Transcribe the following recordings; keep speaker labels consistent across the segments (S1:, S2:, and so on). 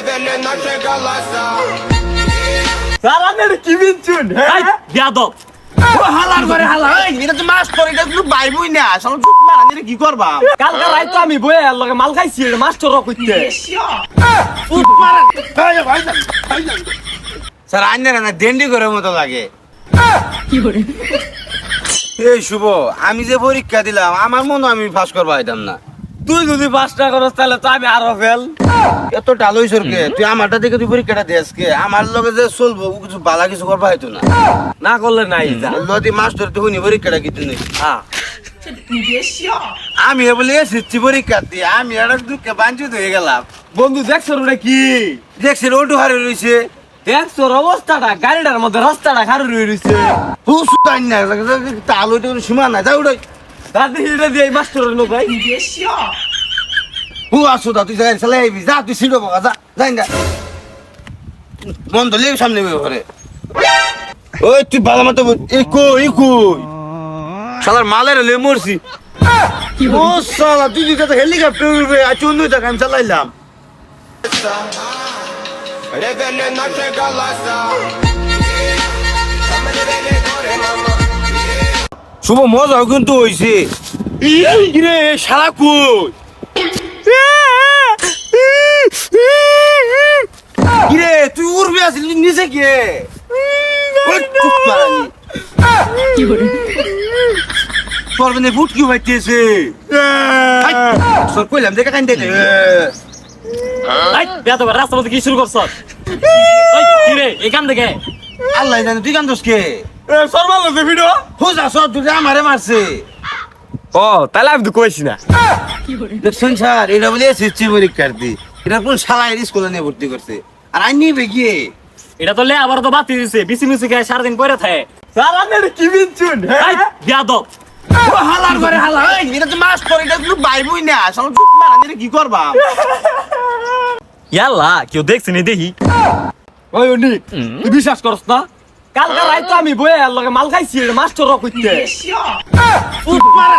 S1: Ревели наши голоса.
S2: সারানের কি বিনছুন
S3: এই বিয়াদব
S4: ও হালার করে হালা এই এটা তো মাস্টার এটা তো বাইবই না আসলে চুপ মারানি কি করবা
S2: কালকে রাইতো আমি বয়ে আর লগে মাল খাইছি মাস্টার কইতে
S4: চুপ মারা এই ভাইজান স্যার আইনার না দেন্ডি করে মতো লাগে এই শুভ আমি যে পরীক্ষা দিলাম আমার মনে আমি পাস করবা হইতাম না
S2: তুই যদি 5 টাকা করস তাহলে তো আমি আরো ফেল
S4: এত টালই সরকে তুই আমারটা দেখে তুই পরীক্ষাটা দিস কে আমার লগে যে চলবো ও কিছু বালা কিছু করবা হইতো না
S2: না করলে নাই যা
S4: লদি মাস্টার তুই হুনি পরীক্ষাটা কিছু নেই
S2: হ্যাঁ
S4: আমি বলে এসেছি পরীক্ষা দিয়ে আমি আর দুঃখে বাঞ্ছিত হয়ে গেলাম
S2: বন্ধু দেখছো রে কি
S4: দেখছি রোড হারে রইছে
S2: দেখছো অবস্থাটা গাড়িটার মধ্যে রাস্তাটা খারু রইছে
S4: হুসু তাই না তালু তো সীমা না যাও রে
S2: দাদি হিড়ে দিয়ে মাস্টার নো ভাই
S4: হু আসো দা তুই যাই চলে আইবি যা তুই সিডো বাবা যা যাই না মন তো লেই সামনে ঘরে ওই তুই ভালো মতো এই কই শালার মালের লে মরছি ও শালা তুই তো হেলিকপ্টার উড়বে আর চুন্নু টাকা আমি চালাইলাম
S1: Ревели наши голоса. Ревели горе, мама.
S4: শুভ মজা কিন্তু হইছে রে শালা কই কিরে তুই উড়বে আসলি নিচে কে ওই চুপ মারানি তোর মানে বুট কি হইতেছে সর কইলাম দেখা কান দেখে
S3: এই বিয়াদব রাস্তা মধ্যে কি শুরু করছ ওই কি রে এখান থেকে
S4: আল্লাহ জানে তুই কান দোস কে
S2: সরমাল যে ভিডিও
S4: হোজা সর তুই আমারে মারছে
S2: ও তাহলে আমি তো কইছি না
S4: দেখছেন স্যার এটা বলে এসেছে পরীক্ষার্থী এটা কোন শালা স্কুলে নিয়ে ভর্তি করছে আর আই নিবে গিয়ে
S3: এটা তো লে আবার তো বাতি দিছে বিসি মিসি খায় সারাদিন পরে থাকে
S2: সারানের কি বিনছুন
S3: এই বিয়াদব
S4: ও হালার করে হালা এই এটা তো মাস্টার এটা তো বাইবই না আসলে চুপ মারানি কি করবা
S3: ইয়াল্লা কেউ দেখছে নি দেখি
S2: ওই উনি তুই বিশ্বাস করস না কালকে রাইতো আমি বয়ে আর লগে মাল খাইছি মাস্টার কইতে
S4: চুপ মারা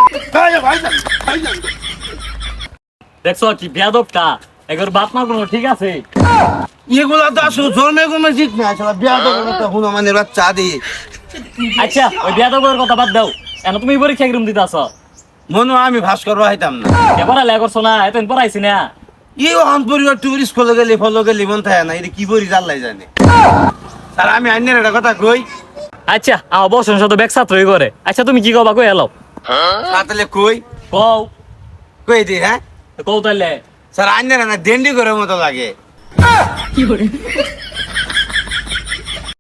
S4: এই ভাইজান ভাইজান
S3: দেখছো কি বিয়াদবটা একবার বাপ মা কোনো ঠিক আছে
S4: এগুলা তো আসলে জন্মে কোনো ঠিক না আসলে বিয়া তো একটা হুনমানের বাচ্চা দি
S3: আচ্ছা ওই বিয়াদবের কথা বাদ দাও এখন তুমি পরীক্ষা কিরম দিতে আসো
S4: মনে আমি ভাস করবা হইতাম না
S3: এবারে লে করছো না এতদিন পড়াইছি না
S4: এই অন পরিবার টুরিস্ট স্কুলে গেলে ফলো গেলে মন থাকে না এটা কি বলি জানলাই জানে আর আমি আইনের একটা কথা কই
S3: আচ্ছা আমার বসন সাথে ব্যাগ ছাত্রই করে আচ্ছা তুমি কি কবা কই এলো
S4: তাহলে কই
S3: কও
S4: কই দি হ্যাঁ
S3: কও তাইলে
S4: স্যার আইনের না দেন্ডি করে মতো লাগে